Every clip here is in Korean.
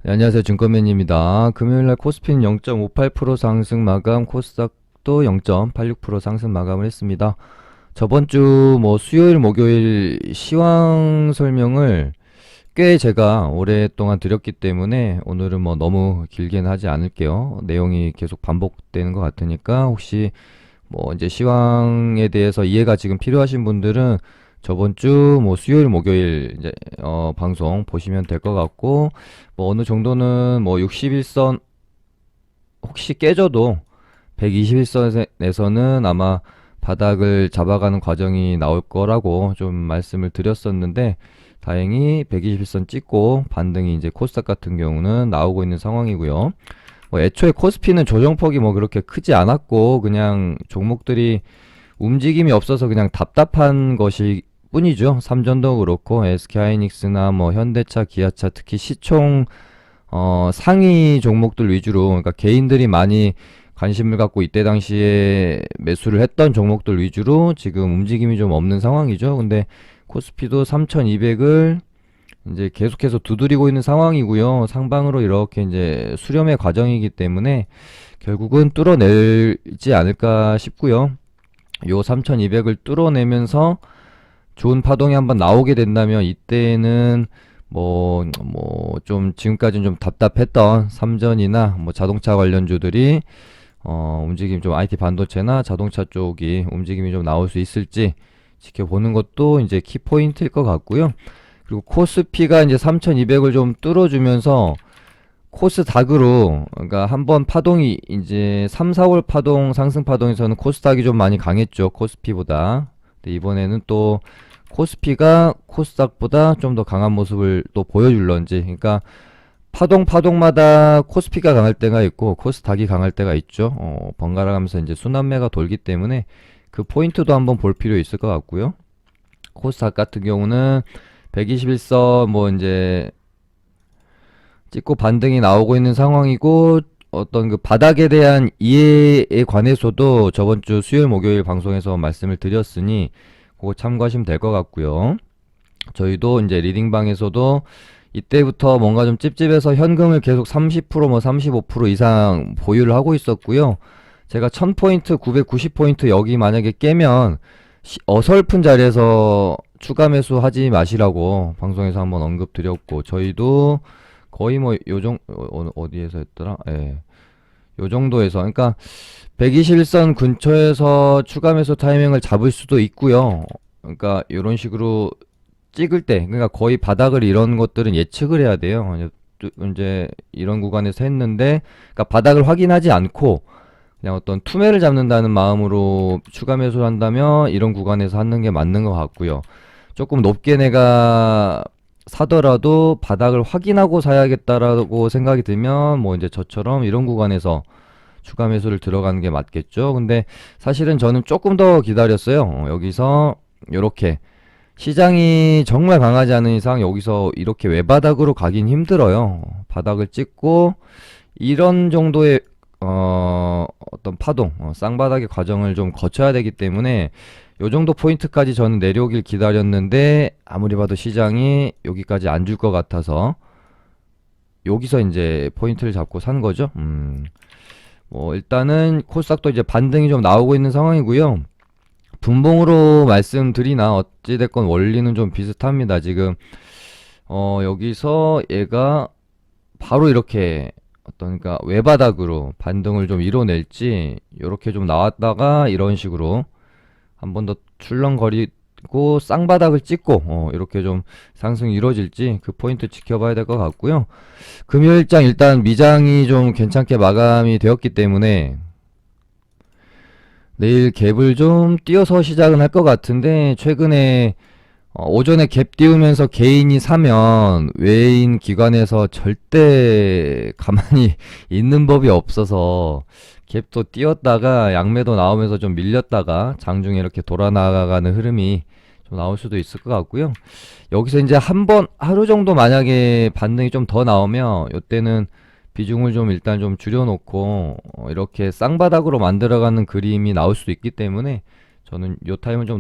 네, 안녕하세요. 증권맨입니다. 금요일날 코스피는 0.58% 상승 마감, 코스닥도 0.86% 상승 마감을 했습니다. 저번 주 수요일, 목요일 시황 설명을 꽤 제가 오랫동안 드렸기 때문에 오늘은 너무 길게는 하지 않을게요. 내용이 계속 반복되는 것 같으니까 혹시 이제 시황에 대해서 이해가 지금 필요하신 분들은 저번 주 수요일 목요일 이제 방송 보시면 될 것 같고, 어느 정도는 61선 혹시 깨져도 121선에서는 아마 바닥을 잡아가는 과정이 나올 거라고 좀 말씀을 드렸었는데, 다행히 121선 찍고 반등이 이제 코스닥 같은 경우는 나오고 있는 상황이고요. 애초에 코스피는 조정폭이 그렇게 크지 않았고, 그냥 종목들이 움직임이 없어서 그냥 답답한 것이 뿐이죠. 삼전도 그렇고 SK하이닉스나 현대차, 기아차, 특히 시총 상위 종목들 위주로, 그러니까 개인들이 많이 관심을 갖고 이때 당시에 매수를 했던 종목들 위주로 지금 움직임이 좀 없는 상황이죠. 근데 코스피도 3200을 이제 계속해서 두드리고 있는 상황이고요. 상방으로 이렇게 이제 수렴의 과정이기 때문에 결국은 뚫어내지 않을까 싶고요. 요 3200을 뚫어내면서 좋은 파동이 한번 나오게 된다면 이때는 좀 지금까지는 좀 답답했던 삼전이나 자동차 관련주들이 움직임 좀 IT 반도체나 자동차 쪽이 움직임이 좀 나올 수 있을지 지켜보는 것도 이제 키포인트일 것 같고요. 그리고 코스피가 이제 3200을 좀 뚫어주면서 코스닥으로, 그러니까 한번 파동이 이제 3, 4월 파동 상승 파동에서는 코스닥이 좀 많이 강했죠, 코스피보다. 근데 이번에는 또 코스피가 코스닥보다 좀 더 강한 모습을 또 보여줄런지, 그러니까 파동마다 코스피가 강할 때가 있고 코스닥이 강할 때가 있죠. 번갈아 가면서 이제 순환매가 돌기 때문에 그 포인트도 한번 볼 필요 있을 것 같고요. 코스닥 같은 경우는 121선 이제 찍고 반등이 나오고 있는 상황이고, 어떤 그 바닥에 대한 이해에 관해서도 저번 주 수요일 목요일 방송에서 말씀을 드렸으니 그거 참고하시면 될 것 같고요. 저희도 이제 리딩방에서도 이때부터 뭔가 좀 찝찝해서 현금을 계속 30% 35% 이상 보유를 하고 있었고요. 제가 1000포인트 990포인트 여기 만약에 깨면 어설픈 자리에서 추가 매수 하지 마시라고 방송에서 한번 언급 드렸고, 저희도 거의 요정 어디에서 했더라? 예. 요 정도에서, 그러니까 121선 근처에서 추가 매수 타이밍을 잡을 수도 있고요. 그러니까 이런 식으로 찍을 때, 그러니까 거의 바닥을 이런 것들은 예측을 해야 돼요. 이제 이런 구간에서 했는데, 그러니까 바닥을 확인하지 않고 그냥 어떤 투매를 잡는다는 마음으로 추가 매수를 한다면 이런 구간에서 하는 게 맞는 것 같고요. 조금 높게 내가 사더라도 바닥을 확인하고 사야겠다라고 생각이 들면 이제 저처럼 이런 구간에서 추가 매수를 들어가는 게 맞겠죠. 근데 사실은 저는 조금 더 기다렸어요. 여기서 이렇게 시장이 정말 강하지 않은 이상 여기서 이렇게 외바닥으로 가긴 힘들어요. 바닥을 찍고 이런 정도의 어떤 파동, 쌍바닥의 과정을 좀 거쳐야 되기 때문에 요 정도 포인트까지 저는 내려오길 기다렸는데, 아무리 봐도 시장이 여기까지 안 줄 것 같아서 여기서 이제 포인트를 잡고 산 거죠. 일단은 코스닥도 이제 반등이 좀 나오고 있는 상황이고요. 분봉으로 말씀드리나 어찌됐건 원리는 좀 비슷합니다. 지금 여기서 얘가 바로 이렇게 어떤, 그러니까 외바닥으로 반등을 좀 이뤄낼지, 이렇게 좀 나왔다가 이런 식으로 한 번 더 출렁거리고 쌍바닥을 찍고 이렇게 좀 상승이 이루어질지 그 포인트 지켜봐야 될 것 같고요. 금요일장 일단 미장이 좀 괜찮게 마감이 되었기 때문에 내일 갭을 좀 띄어서 시작은 할 것 같은데, 최근에 오전에 갭 띄우면서 개인이 사면 외인 기관에서 절대 가만히 있는 법이 없어서 갭도 띄었다가 양매도 나오면서 좀 밀렸다가 장중에 이렇게 돌아 나가는 흐름이 좀 나올 수도 있을 것 같고요. 여기서 이제 한번 하루 정도 만약에 반등이 좀 더 나오면 이때는 비중을 좀 일단 좀 줄여놓고 이렇게 쌍바닥으로 만들어가는 그림이 나올 수도 있기 때문에 저는 요 타임을 좀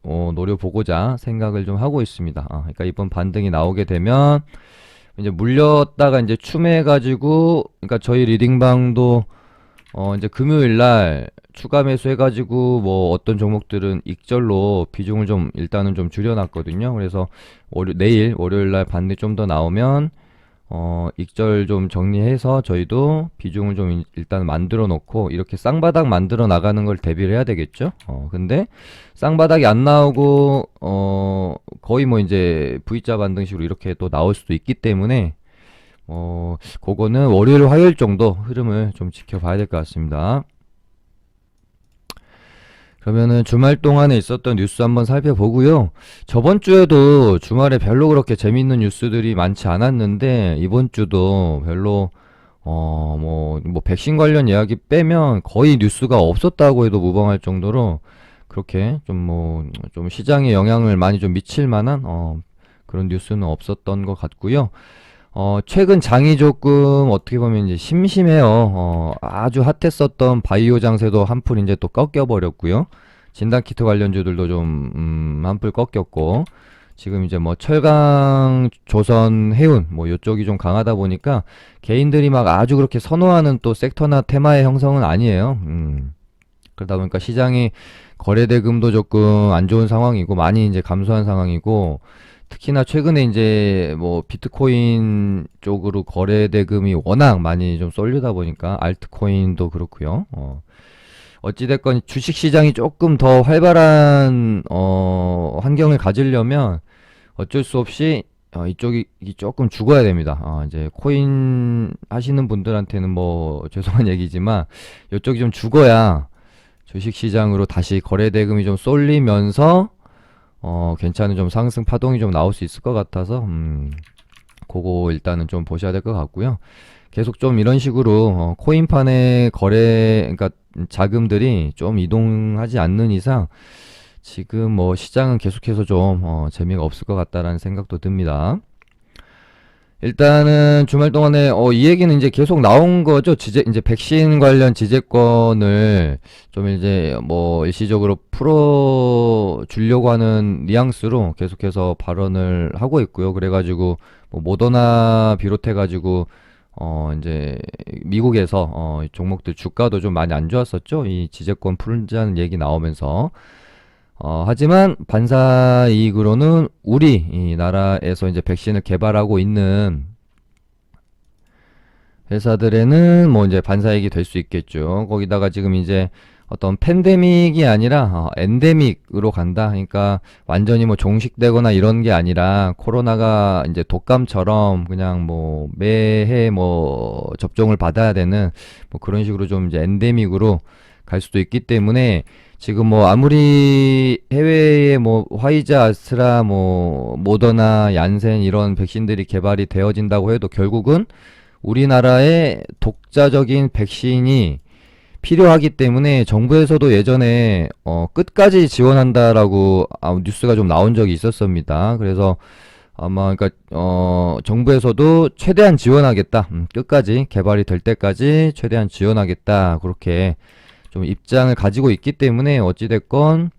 노려보고자 생각을 좀 하고 있습니다. 그러니까 이번 반등이 나오게 되면 이제 물렸다가 이제 추매해가지고, 그러니까 저희 리딩방도 이제 금요일 날 추가 매수해가지고 뭐 어떤 종목들은 익절로 비중을 좀 일단은 좀 줄여놨거든요. 그래서 내일 월요일 날 반등이 좀 더 나오면 익절 좀 정리해서 저희도 비중을 좀 일단 만들어 놓고 이렇게 쌍바닥 만들어 나가는 걸 대비를 해야 되겠죠. 근데 쌍바닥이 안 나오고 거의 뭐 이제 V자 반등식으로 이렇게 또 나올 수도 있기 때문에 그거는 월요일 화요일 정도 흐름을 좀 지켜봐야 될 것 같습니다. 그러면은 주말 동안에 있었던 뉴스 한번 살펴보고요. 저번 주에도 주말에 별로 그렇게 재밌는 뉴스들이 많지 않았는데 이번 주도 별로 뭐 백신 관련 이야기 빼면 거의 뉴스가 없었다고 해도 무방할 정도로 그렇게 좀 시장에 영향을 많이 좀 미칠 만한 그런 뉴스는 없었던 것 같고요. 최근 장이 조금 어떻게 보면 이제 심심해요. 아주 핫했었던 바이오 장세도 한풀 이제 또 꺾여버렸고요. 진단키트 관련주들도 좀, 한풀 꺾였고, 지금 이제 뭐 철강, 조선, 해운, 뭐 요쪽이 좀 강하다 보니까 개인들이 막 아주 그렇게 선호하는 또 섹터나 테마의 형성은 아니에요. 그러다 보니까 시장이 거래대금도 조금 안 좋은 상황이고, 많이 이제 감소한 상황이고, 특히나 최근에 이제 뭐 비트코인 쪽으로 거래 대금이 워낙 많이 좀 쏠리다 보니까 알트코인도 그렇고요. 어찌됐건 주식 시장이 조금 더 활발한 환경을 가지려면 어쩔 수 없이 이쪽이 조금 죽어야 됩니다. 이제 코인 하시는 분들한테는 뭐 죄송한 얘기지만 이쪽이 좀 죽어야 주식 시장으로 다시 거래 대금이 좀 쏠리면서 괜찮은 좀 상승 파동이 좀 나올 수 있을 것 같아서, 그거 일단은 좀 보셔야 될 것 같고요. 계속 좀 이런 식으로, 코인판의 그러니까 자금들이 좀 이동하지 않는 이상, 지금 뭐 시장은 계속해서 좀, 재미가 없을 것 같다라는 생각도 듭니다. 일단은 주말 동안에 이 얘기는 이제 계속 나온 거죠. 이제 백신 관련 지재권을 좀 이제 뭐 일시적으로 풀어 주려고 하는 뉘앙스로 계속해서 발언을 하고 있고요. 그래가지고 뭐 모더나 비롯해가지고 이제 미국에서 종목들 주가도 좀 많이 안 좋았었죠. 이 지재권 풀자는 얘기 나오면서. 하지만 반사 이익으로는 우리 이 나라에서 이제 백신을 개발하고 있는 회사들에는 뭐 이제 반사이익이 될 수 있겠죠. 거기다가 지금 이제 어떤 팬데믹이 아니라 엔데믹으로 간다. 그러니까 완전히 뭐 종식되거나 이런 게 아니라 코로나가 이제 독감처럼 그냥 뭐 매해 뭐 접종을 받아야 되는 뭐 그런 식으로 좀 이제 엔데믹으로 갈 수도 있기 때문에 지금 뭐 아무리 해외에 뭐 화이자, 아스트라, 뭐 모더나, 얀센 이런 백신들이 개발이 되어진다고 해도 결국은 우리나라의 독자적인 백신이 필요하기 때문에 정부에서도 예전에 끝까지 지원한다라고 뉴스가 좀 나온 적이 있었습니다. 그래서 아마 그러니까 정부에서도 최대한 지원하겠다. 끝까지 개발이 될 때까지 최대한 지원하겠다. 그렇게 좀 입장을 가지고 있기 때문에 어찌됐건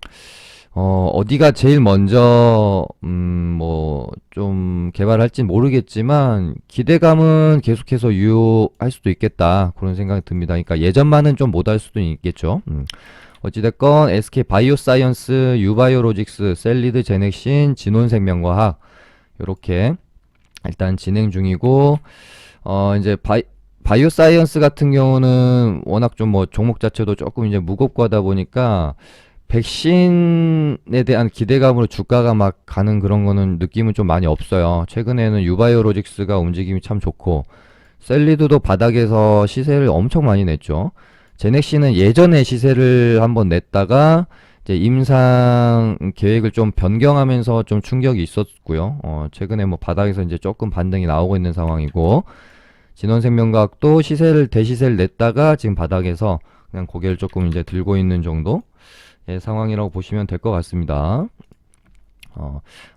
어디가 제일 먼저 뭐 좀 개발할진 모르겠지만 기대감은 계속해서 유효할 수도 있겠다 그런 생각이 듭니다. 그러니까 예전만은 좀 못할 수도 있겠죠. 어찌됐건 SK 바이오사이언스, 유바이오로직스, 셀리드 제넥신, 진혼생명과학 요렇게 일단 진행 중이고 이제 바이오사이언스 같은 경우는 워낙 좀 뭐 종목 자체도 조금 이제 무겁고 하다 보니까 백신에 대한 기대감으로 주가가 막 가는 그런 거는 느낌은 좀 많이 없어요. 최근에는 유바이오로직스가 움직임이 참 좋고 셀리드도 바닥에서 시세를 엄청 많이 냈죠. 제넥시는 예전에 시세를 한번 냈다가 이제 임상 계획을 좀 변경하면서 좀 충격이 있었고요. 최근에 뭐 바닥에서 이제 조금 반등이 나오고 있는 상황이고 진원생명과학도 대시세를 냈다가 지금 바닥에서 그냥 고개를 조금 이제 들고 있는 정도 상황이라고 보시면 될 것 같습니다.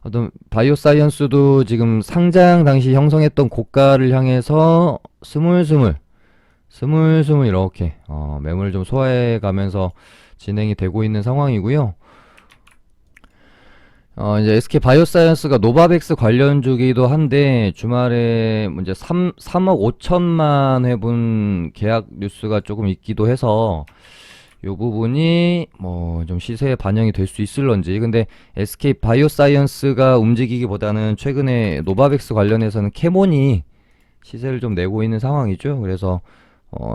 어떤 바이오사이언스도 지금 상장 당시 형성했던 고가를 향해서 스물스물 이렇게 매물을 좀 소화해 가면서 진행이 되고 있는 상황이고요. 이제 SK 바이오사이언스가 노바백스 관련주기도 한데 주말에 뭐 이제 3억 5천만 회분 계약 뉴스가 조금 있기도 해서 요 부분이 뭐 좀 시세에 반영이 될 수 있을런지. 근데 SK 바이오사이언스가 움직이기보다는 최근에 노바백스 관련해서는 캐몬이 시세를 좀 내고 있는 상황이죠. 그래서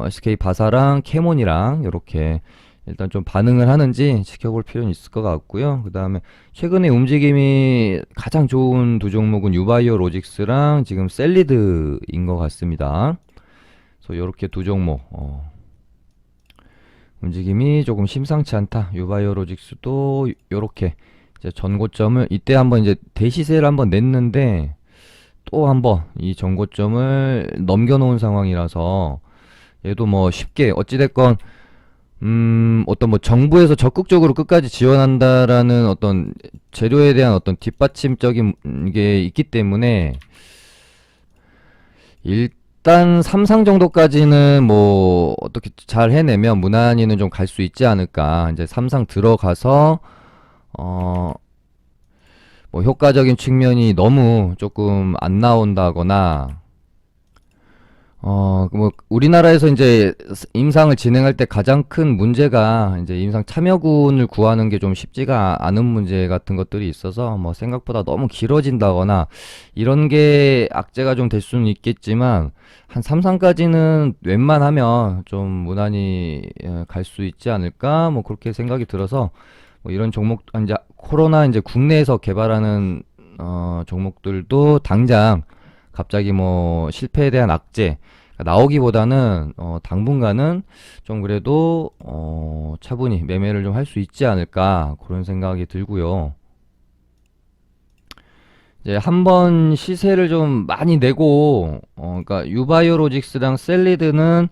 SK 바사랑 캐몬이랑 이렇게 일단 좀 반응을 하는지 지켜볼 필요는 있을 것 같고요. 그 다음에 최근에 움직임이 가장 좋은 두 종목은 유바이오 로직스랑 지금 셀리드인 것 같습니다. 그래서 이렇게 두 종목 움직임이 조금 심상치 않다. 유바이오 로직스도 이렇게 이제 전고점을 이때 한번 이제 대시세를 한번 냈는데 또 한번 이 전고점을 넘겨놓은 상황이라서 얘도 뭐 쉽게 어찌됐건 어떤 뭐 정부에서 적극적으로 끝까지 지원한다라는 어떤 재료에 대한 어떤 뒷받침적인 게 있기 때문에 일단 삼상 정도까지는 뭐 어떻게 잘 해내면 무난히는 좀 갈 수 있지 않을까. 이제 삼상 들어가서 뭐 효과적인 측면이 너무 조금 안 나온다거나 뭐, 우리나라에서 이제 임상을 진행할 때 가장 큰 문제가 이제 임상 참여군을 구하는 게 좀 쉽지가 않은 문제 같은 것들이 있어서 뭐 생각보다 너무 길어진다거나 이런 게 악재가 좀 될 수는 있겠지만 한 3상까지는 웬만하면 좀 무난히 갈 수 있지 않을까 뭐 그렇게 생각이 들어서 뭐 이런 종목, 이제 코로나 이제 국내에서 개발하는 종목들도 당장 갑자기 뭐 실패에 대한 악재 나오기보다는 당분간은 좀 그래도 차분히 매매를 좀 할 수 있지 않을까 그런 생각이 들고요. 이제 한번 시세를 좀 많이 내고 그러니까 유바이오로직스랑 셀리드는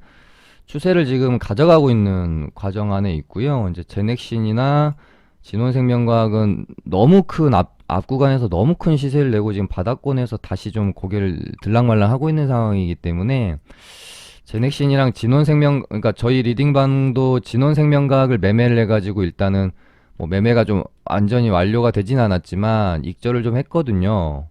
추세를 지금 가져가고 있는 과정 안에 있고요. 이제 제넥신이나 진원생명과학은 너무 큰 앞 구간에서 너무 큰 시세를 내고 지금 바닥권에서 다시 좀 고개를 들락말락 하고 있는 상황이기 때문에 제넥신이랑 진원생명, 그러니까 저희 리딩방도 진원생명과학을 매매를 해가지고 일단은 뭐 매매가 좀 완전히 완료가 되진 않았지만 익절을 좀 했거든요.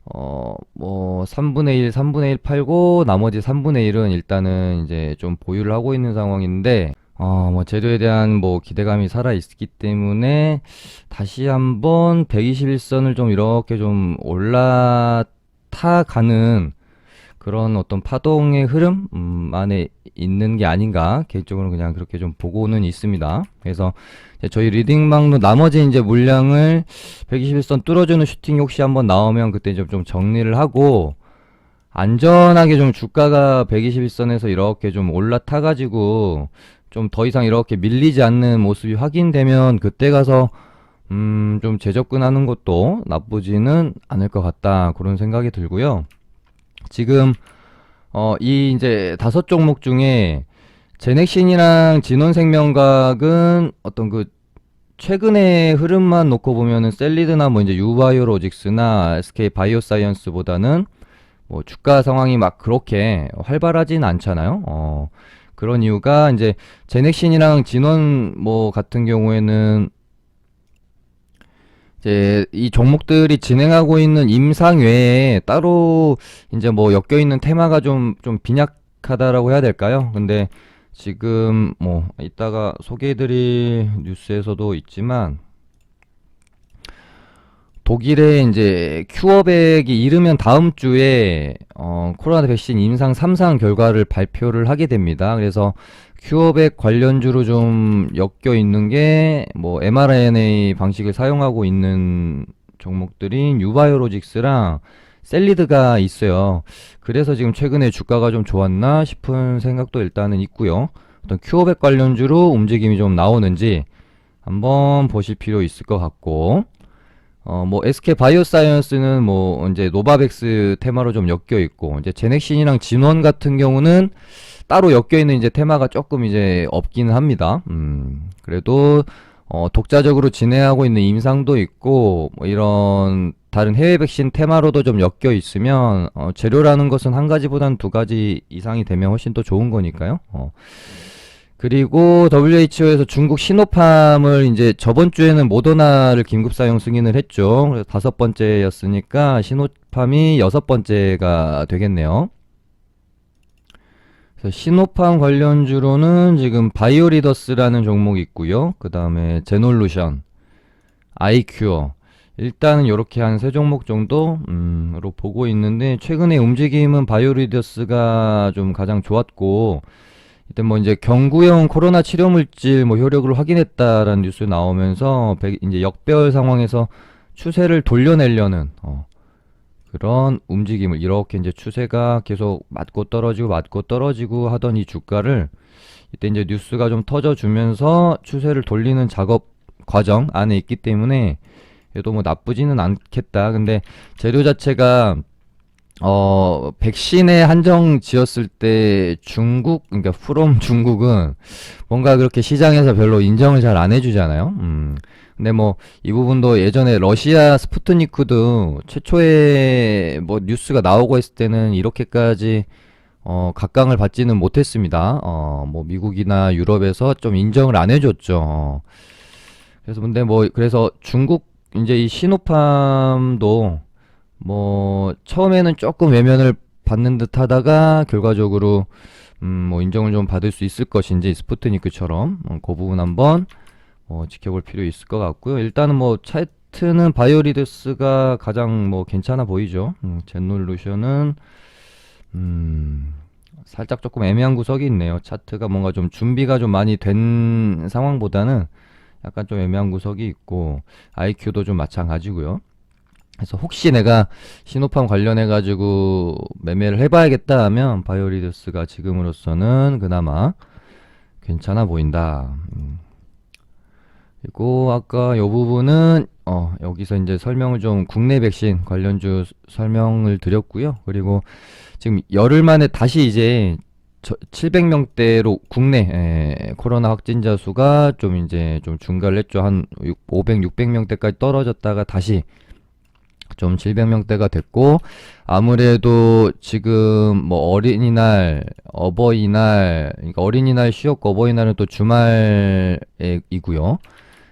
뭐 3분의 1, 3분의 1 팔고 나머지 3분의 1은 일단은 이제 좀 보유를 하고 있는 상황인데 뭐 재료에 대한 뭐 기대감이 살아 있기 때문에 다시 한번 121선을 좀 이렇게 좀 올라타가는 그런 어떤 파동의 흐름 안에 있는 게 아닌가 개인적으로 그냥 그렇게 좀 보고는 있습니다. 그래서 이제 저희 리딩방도 나머지 이제 물량을 121선 뚫어주는 슈팅이 혹시 한번 나오면 그때 좀 정리를 하고 안전하게 좀 주가가 121선에서 이렇게 좀 올라타가지고 좀 더 이상 이렇게 밀리지 않는 모습이 확인되면 그때 가서 좀 재접근하는 것도 나쁘지는 않을 것 같다 그런 생각이 들고요. 지금 이 이제 5종목 중에 제넥신이랑 진원생명과학은 어떤 그 최근의 흐름만 놓고 보면은 셀리드나 뭐 이제 유바이오로직스나 SK 바이오사이언스보다는 뭐 주가 상황이 막 그렇게 활발하진 않잖아요. 그런 이유가 이제 제넥신이랑 진원 뭐 같은 경우에는 이제 이 종목들이 진행하고 있는 임상 외에 따로 이제 뭐 엮여 있는 테마가 좀 빈약하다라고 해야 될까요? 근데 지금 뭐 이따가 소개해드릴 뉴스에서도 있지만 독일의 이제 큐어백이 이르면 다음 주에 코로나 백신 임상 3상 결과를 발표를 하게 됩니다. 그래서 큐어백 관련주로 좀 엮여 있는 게 뭐 mRNA 방식을 사용하고 있는 종목들인 유바이오로직스랑 셀리드가 있어요. 그래서 지금 최근에 주가가 좀 좋았나 싶은 생각도 일단은 있고요. 어떤 큐어백 관련주로 움직임이 좀 나오는지 한번 보실 필요 있을 것 같고 뭐 SK 바이오사이언스는 뭐 이제 노바백스 테마로 좀 엮여 있고 이제 제넥신이랑 진원 같은 경우는 따로 엮여 있는 이제 테마가 조금 이제 없기는 합니다. 그래도 독자적으로 진행하고 있는 임상도 있고 뭐 이런 다른 해외 백신 테마로도 좀 엮여 있으면 재료라는 것은 한 가지보다는 두 가지 이상이 되면 훨씬 더 좋은 거니까요. 그리고 WHO에서 중국 시노팜을 이제 저번 주에는 모더나를 긴급 사용 승인을 했죠. 그래서 다섯 번째였으니까 시노팜이 여섯 번째가 되겠네요. 그래서 시노팜 관련주로는 지금 바이오리더스라는 종목이 있고요. 그 다음에 제놀루션, 아이큐어. 일단은 이렇게 한 세 종목 정도로 보고 있는데, 최근에 움직임은 바이오리더스가 좀 가장 좋았고, 이때 뭐 이제 경구용 코로나 치료 물질 뭐 효력을 확인했다라는 뉴스 나오면서 이제 역배열 상황에서 추세를 돌려내려는 그런 움직임을, 이렇게 이제 추세가 계속 맞고 떨어지고 하던 이 주가를 이때 이제 뉴스가 좀 터져주면서 추세를 돌리는 작업 과정 안에 있기 때문에 얘도 뭐 나쁘지는 않겠다. 근데 재료 자체가 백신에 한정 지었을 때 중국, 그러니까 프롬 중국은 뭔가 그렇게 시장에서 별로 인정을 잘 안 해주잖아요. 근데 뭐 이 부분도 예전에 러시아 스푸트니크도 최초에 뭐 뉴스가 나오고 했을 때는 이렇게까지 각광을 받지는 못했습니다. 뭐 미국이나 유럽에서 좀 인정을 안 해줬죠. 그래서 근데 뭐 그래서 중국 이제 이 시노팜도 뭐 처음에는 조금 외면을 받는 듯 하다가 결과적으로 뭐 인정을 좀 받을 수 있을 것인지, 스푸트니크처럼 그 부분 한번 지켜볼 필요 있을 것 같고요. 일단은 뭐 차트는 바이오리더스가 가장 뭐 괜찮아 보이죠. 제놀루션은 살짝 조금 애매한 구석이 있네요. 차트가 뭔가 좀 준비가 좀 많이 된 상황보다는 약간 좀 애매한 구석이 있고, IQ도 좀 마찬가지고요. 그래서 혹시 내가 시노팜 관련해 가지고 매매를 해봐야겠다 하면 바이오리더스가 지금으로서는 그나마 괜찮아 보인다. 그리고 아까 요 부분은 여기서 이제 설명을 좀, 국내 백신 관련주 설명을 드렸고요. 그리고 지금 열흘 만에 다시 이제 700명대로 국내 코로나 확진자 수가 좀 이제 좀 증가를 했죠. 한 500, 600명대까지 떨어졌다가 다시 좀 700명대가 됐고, 아무래도 지금 뭐 어린이날, 어버이날, 그러니까 어린이날 쉬었고 어버이날은 또 주말이고요.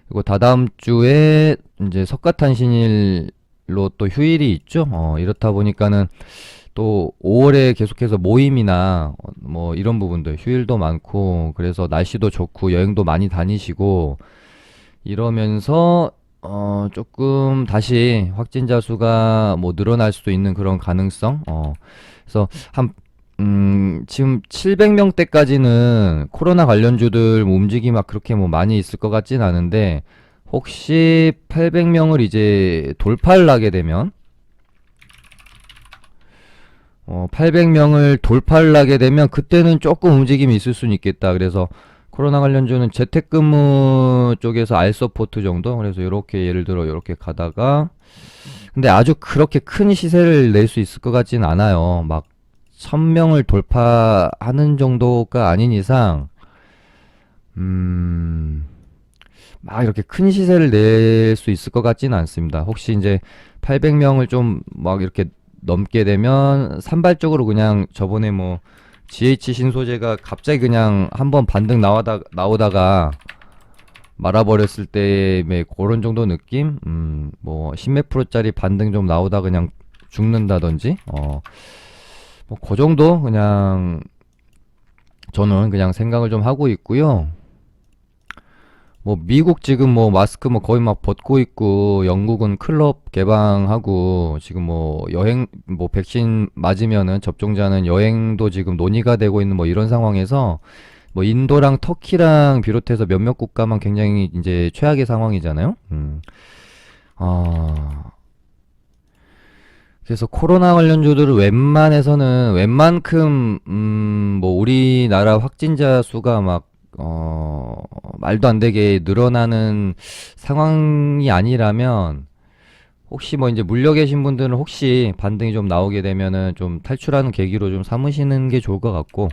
그리고 다다음 주에 이제 석가탄신일로 또 휴일이 있죠. 이렇다 보니까는 또 5월에 계속해서 모임이나 뭐 이런 부분들, 휴일도 많고 그래서 날씨도 좋고 여행도 많이 다니시고 이러면서 조금 다시 확진자 수가 뭐 늘어날 수도 있는 그런 가능성. 그래서 한 지금 700명대까지는 코로나 관련주들 뭐 움직임이 막 그렇게 뭐 많이 있을 것 같진 않은데, 혹시 800명을 이제 돌파를 하게 되면 800명을 돌파를 하게 되면 그때는 조금 움직임이 있을 수는 있겠다. 그래서 코로나 관련주는 재택근무 쪽에서 알서포트 정도. 그래서 이렇게 예를 들어 이렇게 가다가, 근데 아주 그렇게 큰 시세를 낼 수 있을 것 같진 않아요. 막 1000명을 돌파하는 정도가 아닌 이상 막 이렇게 큰 시세를 낼 수 있을 것 같지는 않습니다. 혹시 이제 800명을 좀 막 이렇게 넘게 되면 산발적으로 그냥 저번에 뭐 GH 신소재가 갑자기 그냥 한번 반등 나오다가 말아버렸을 때의 그런 정도 느낌? 뭐 10몇 프로짜리 반등 좀 나오다 그냥 죽는다든지, 뭐 그 정도 그냥 저는 그냥 생각을 좀 하고 있고요. 뭐 미국 지금 뭐 마스크 뭐 거의 막 벗고 있고, 영국은 클럽 개방하고, 지금 뭐 여행 뭐 백신 맞으면은 접종자는 여행도 지금 논의가 되고 있는 뭐 이런 상황에서, 뭐 인도랑 터키랑 비롯해서 몇몇 국가만 굉장히 이제 최악의 상황이잖아요. 아, 그래서 코로나 관련주들을 웬만큼 뭐 우리나라 확진자 수가 막 말도 안 되게 늘어나는 상황이 아니라면, 혹시 뭐 이제 물려 계신 분들은 혹시 반등이 좀 나오게 되면은 좀 탈출하는 계기로 좀 삼으시는 게 좋을 것 같고,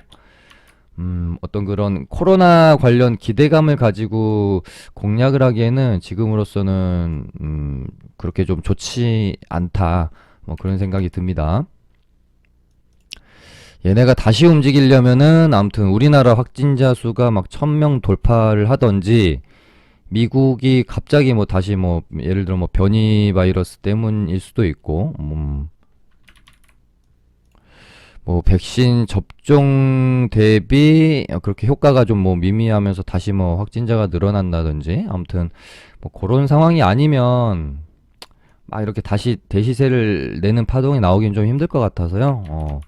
어떤 그런 코로나 관련 기대감을 가지고 공략을 하기에는 지금으로서는 그렇게 좀 좋지 않다. 뭐 그런 생각이 듭니다. 얘네가 다시 움직이려면은 아무튼 우리나라 확진자 수가 막 1000명 돌파를 하던지 미국이 갑자기 뭐 다시 뭐 예를 들어 뭐 변이 바이러스 때문일 수도 있고 뭐 백신 접종 대비 그렇게 효과가 좀 뭐 미미하면서 다시 뭐 확진자가 늘어난다든지 아무튼 뭐 그런 상황이 아니면 막 이렇게 다시 대시세를 내는 파동이 나오긴 좀 힘들 것 같아서요.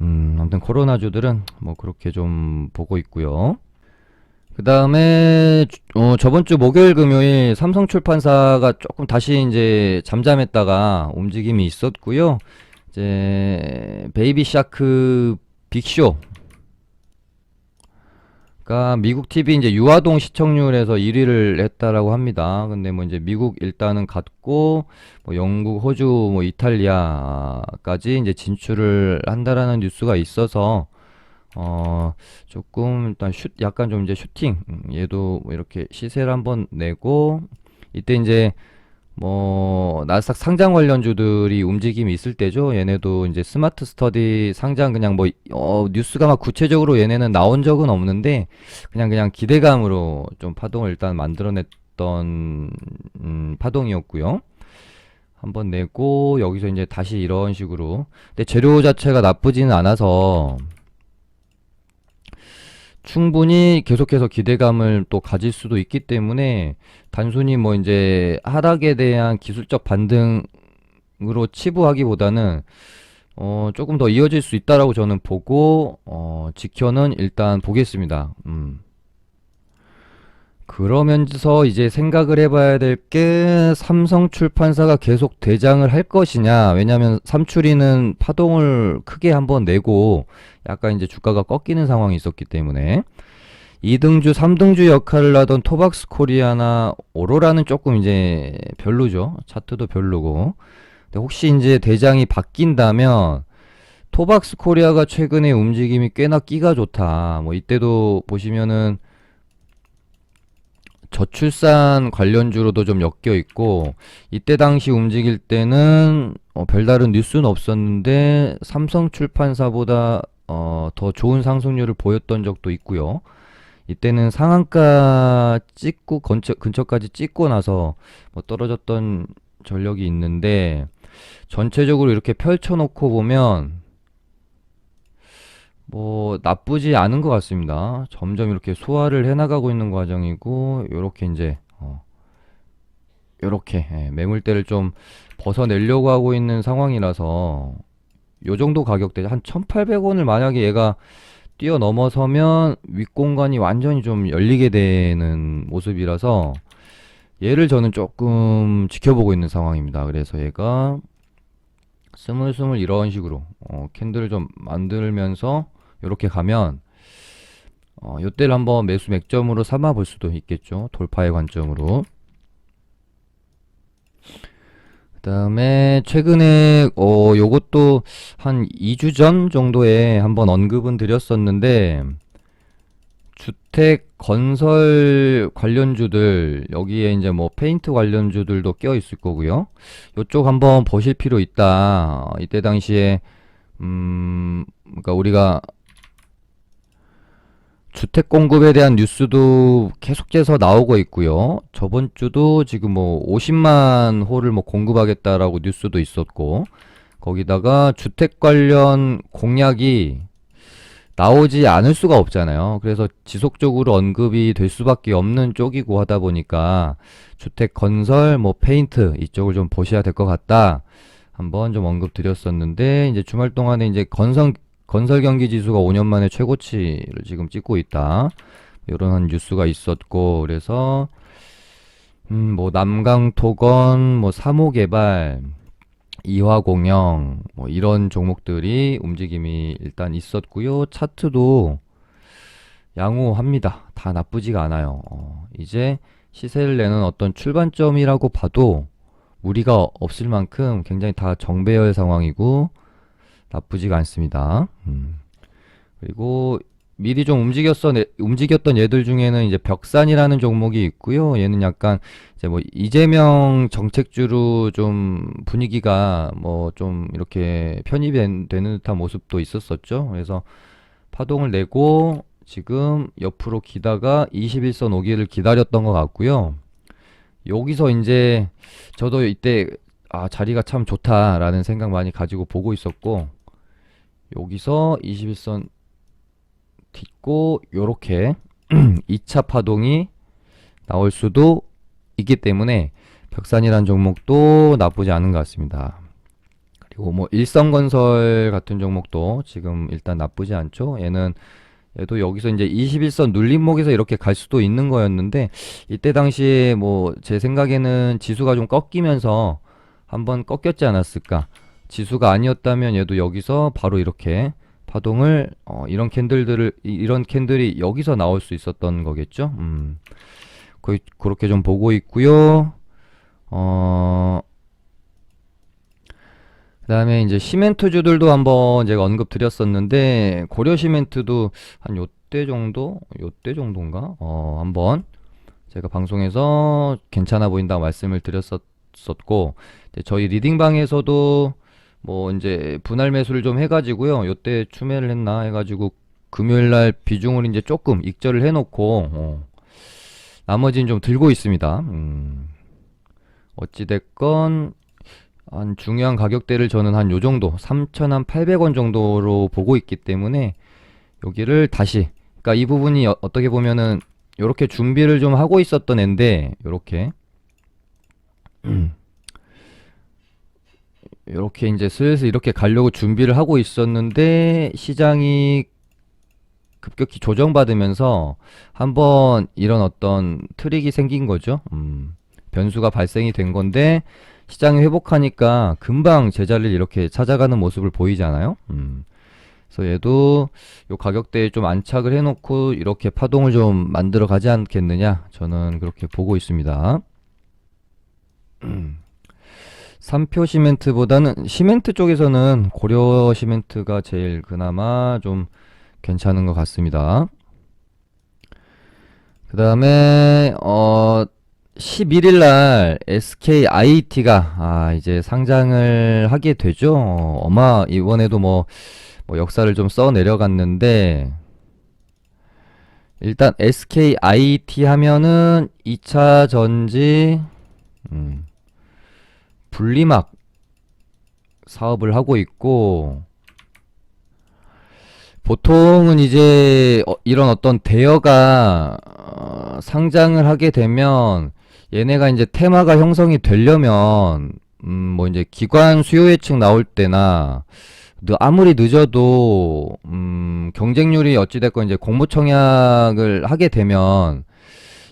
아무튼 코로나주들은 뭐 그렇게 좀 보고 있고요. 그 다음에 저번 주 목요일 금요일 삼성출판사가 조금 다시 이제 잠잠했다가 움직임이 있었고요. 이제 베이비 샤크 빅쇼가 미국 TV 이제 유아동 시청률에서 1위를 했다라고 합니다. 근데 뭐 이제 미국 일단은 갔고 뭐 영국, 호주, 뭐 이탈리아까지 이제 진출을 한다라는 뉴스가 있어서 조금 일단 약간 좀 이제 슈팅 얘도 뭐 이렇게 시세를 한번 내고 이때 이제 뭐 나스닥 상장 관련주들이 움직임이 있을 때죠. 얘네도 이제 스마트 스터디 상장 그냥 뭐 뉴스가 막 구체적으로 얘네는 나온 적은 없는데 그냥 기대감으로 좀 파동을 일단 만들어냈던 파동이었고요. 한번 내고 여기서 이제 다시 이런 식으로 근데 재료 자체가 나쁘지는 않아서 충분히 계속해서 기대감을 또 가질 수도 있기 때문에 단순히 뭐 이제 하락에 대한 기술적 반등으로 치부하기보다는 조금 더 이어질 수 있다라고 저는 보고 지켜는 일단 보겠습니다. 그러면서 이제 생각을 해봐야 될 게 삼성출판사가 계속 대장을 할 것이냐. 왜냐면 삼출이는 파동을 크게 한번 내고 약간 이제 주가가 꺾이는 상황이 있었기 때문에 2등주, 3등주 역할을 하던 토박스 코리아나 오로라는 조금 이제 별로죠. 차트도 별로고. 근데 혹시 이제 대장이 바뀐다면 토박스 코리아가 최근에 움직임이 꽤나 끼가 좋다. 뭐 이때도 보시면은 저출산 관련주로도 좀 엮여 있고 이때 당시 움직일 때는 별다른 뉴스는 없었는데 삼성출판사보다 더 좋은 상승률을 보였던 적도 있고요. 이때는 상한가 찍고 근처까지 찍고 나서 뭐 떨어졌던 전력이 있는데 전체적으로 이렇게 펼쳐놓고 보면 뭐 나쁘지 않은 것 같습니다. 점점 이렇게 소화를 해나가고 있는 과정이고 요렇게 이제 요렇게 매물대를 좀 벗어내려고 하고 있는 상황이라서 요 정도 가격대 한 1800원을 만약에 얘가 뛰어넘어서면 윗공간이 완전히 좀 열리게 되는 모습이라서 얘를 저는 조금 지켜보고 있는 상황입니다. 그래서 얘가 스물스물 이런 식으로 캔들을 좀 만들면서 이렇게 가면 요때를 한번 매수 맥점으로 삼아 볼 수도 있겠죠. 돌파의 관점으로. 그 다음에 최근에 요것도 한 2주 전 정도에 한번 언급은 드렸었는데 주택 건설 관련주들 여기에 이제 뭐 페인트 관련주들도 껴 있을 거고요. 요쪽 한번 보실 필요 있다. 이때 당시에 그러니까 우리가 주택 공급에 대한 뉴스도 계속해서 나오고 있고요. 저번 주도 지금 뭐 50만 호를 뭐 공급하겠다라고 뉴스도 있었고, 거기다가 주택 관련 공약이 나오지 않을 수가 없잖아요. 그래서 지속적으로 언급이 될 수밖에 없는 쪽이고 하다 보니까 주택 건설, 뭐 페인트 이쪽을 좀 보셔야 될 것 같다. 한번 좀 언급 드렸었는데, 이제 주말 동안에 이제 건설 경기 지수가 5년 만에 최고치를 지금 찍고 있다. 이런 한 뉴스가 있었고, 그래서 뭐 남강토건, 뭐 사모개발, 이화공영, 뭐 이런 종목들이 움직임이 일단 있었고요. 차트도 양호합니다. 다 나쁘지가 않아요. 이제 시세를 내는 어떤 출발점이라고 봐도 무리가 없을 만큼 굉장히 다 정배열 상황이고 나쁘지가 않습니다. 그리고 미리 좀 움직였던 얘들 중에는 이제 벽산이라는 종목이 있고요. 얘는 약간 이제 뭐 이재명 정책주로 좀 분위기가 뭐 좀 이렇게 편입이 되는 듯한 모습도 있었었죠. 그래서 파동을 내고 지금 옆으로 기다가 21선 오기를 기다렸던 것 같고요. 여기서 이제 저도 이때 자리가 참 좋다라는 생각 많이 가지고 보고 있었고, 여기서 21선 딛고 요렇게 2차 파동이 나올 수도 있기 때문에 벽산이란 종목도 나쁘지 않은 것 같습니다. 그리고 뭐 일성건설 같은 종목도 지금 일단 나쁘지 않죠. 얘도 여기서 이제 21선 눌림목에서 이렇게 갈 수도 있는 거였는데, 이때 당시에 뭐 제 생각에는 지수가 좀 꺾이면서 한번 꺾였지 않았을까. 지수가 아니었다면 얘도 여기서 바로 이렇게 파동을 이런 캔들이 여기서 나올 수 있었던 거겠죠. 거의 그렇게 좀 보고 있고요. 그다음에 이제 시멘트주들도 한번 제가 언급 드렸었는데, 고려 시멘트도 한 요때 정도인가? 한번 제가 방송에서 괜찮아 보인다고 말씀을 드렸었고, 저희 리딩방에서도 뭐 이제 분할 매수를 좀 해가지고요. 요때 추매를 했나 해가지고 금요일날 비중을 이제 조금 익절을 해놓고 나머지는 좀 들고 있습니다. 어찌됐건 한 중요한 가격대를 저는 한 요 정도 3,800원 정도로 보고 있기 때문에 여기를 다시, 그러니까 이 부분이 어떻게 보면은 요렇게 준비를 좀 하고 있었던 앤데, 요렇게 이제 슬슬 이렇게 가려고 준비를 하고 있었는데, 시장이 급격히 조정받으면서 한번 이런 어떤 트릭이 생긴 거죠. 변수가 발생이 된 건데, 시장이 회복하니까 금방 제자리를 이렇게 찾아가는 모습을 보이잖아요. 그래서 얘도 요 가격대에 좀 안착을 해놓고 이렇게 파동을 좀 만들어 가지 않겠느냐, 저는 그렇게 보고 있습니다. 3표 시멘트보다는, 시멘트 쪽에서는 고려 시멘트가 제일 그나마 좀 괜찮은 것 같습니다. 그 다음에 11일 날 SKIT가 이제 상장을 하게 되죠. 아마 이번에도 뭐 역사를 좀 써 내려갔는데, 일단 SKIT 하면은 2차 전지 분리막 사업을 하고 있고, 보통은 이제 이런 어떤 대여가 상장을 하게 되면 얘네가 이제 테마가 형성이 되려면 뭐 이제 기관 수요 예측 나올 때나 아무리 늦어도 경쟁률이 어찌됐건 이제 공모 청약을 하게 되면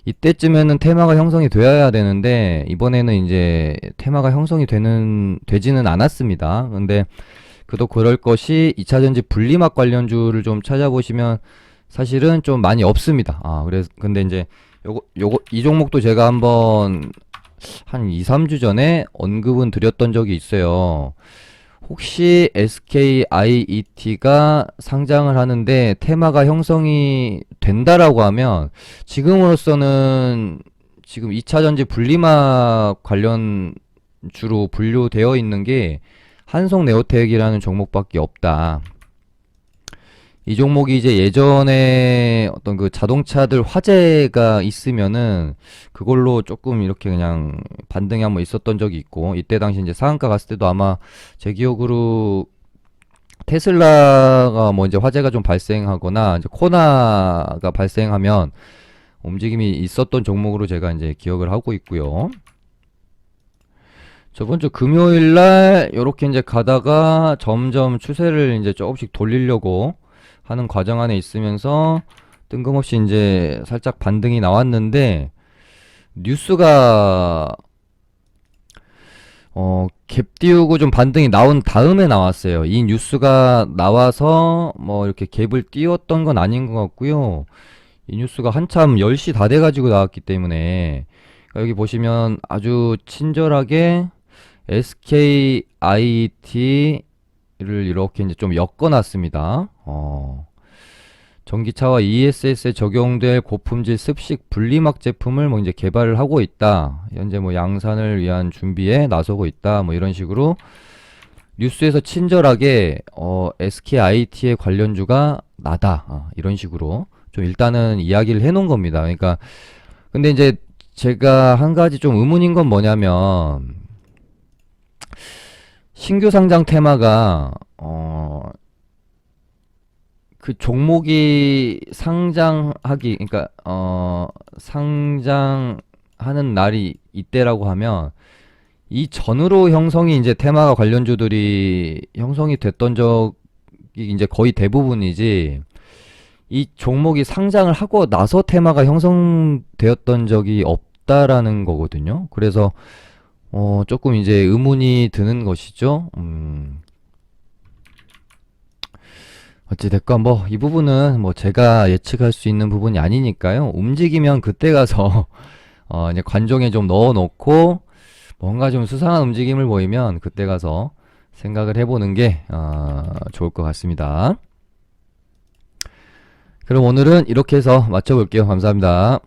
이때쯤에는 테마가 형성이 되어야 되는데, 이번에는 이제 테마가 형성이 되지는 않았습니다. 근데 그도 그럴 것이 2차전지 분리막 관련주를 좀 찾아보시면 사실은 좀 많이 없습니다. 근데 이제 이 종목도 제가 한번 한 2, 3주 전에 언급은 드렸던 적이 있어요. 혹시 SKIET가 상장을 하는데 테마가 형성이 된다라고 하면, 지금으로서는 지금 2차전지 분리막 관련 주로 분류되어 있는 게 한송네오텍이라는 종목밖에 없다. 이 종목이 이제 예전에 어떤 그 자동차들 화재가 있으면은 그걸로 조금 이렇게 그냥 반등이 한번 있었던 적이 있고, 이때 당시 이제 상한가 갔을 때도 아마 제 기억으로 테슬라가 뭐 이제 화재가 좀 발생하거나 이제 코나가 발생하면 움직임이 있었던 종목으로 제가 이제 기억을 하고 있고요. 저번 주 금요일 날 요렇게 이제 가다가 점점 추세를 이제 조금씩 돌리려고 하는 과정 안에 있으면서 뜬금없이 이제 살짝 반등이 나왔는데, 뉴스가 갭 띄우고 좀 반등이 나온 다음에 나왔어요. 이 뉴스가 나와서 뭐 이렇게 갭을 띄웠던 건 아닌 것 같고요. 이 뉴스가 한참 10시 다 돼가지고 나왔기 때문에, 그러니까 여기 보시면 아주 친절하게 SKIT를 이렇게 이제 좀 엮어놨습니다. 전기차와 ESS에 적용될 고품질 습식 분리막 제품을 뭐 이제 개발을 하고 있다. 현재 뭐 양산을 위한 준비에 나서고 있다. 뭐 이런 식으로 뉴스에서 친절하게 SKIT의 관련주가 나다. 이런 식으로 좀 일단은 이야기를 해놓은 겁니다. 그러니까 근데 이제 제가 한 가지 좀 의문인 건 뭐냐면 신규 상장 테마가 그 종목이 상장하기 그러니까 상장하는 날이 이때라고 하면 이 전으로 형성이 이제 테마가 관련주들이 형성이 됐던 적이 이제 거의 대부분이지 이 종목이 상장을 하고 나서 테마가 형성되었던 적이 없다라는 거거든요. 그래서 조금 이제 의문이 드는 것이죠. 어찌됐건 뭐 이 부분은 뭐 제가 예측할 수 있는 부분이 아니니까요. 움직이면 그때 가서 이제 관종에 좀 넣어놓고 뭔가 좀 수상한 움직임을 보이면 그때 가서 생각을 해보는 게 좋을 것 같습니다. 그럼 오늘은 이렇게 해서 마쳐볼게요. 감사합니다.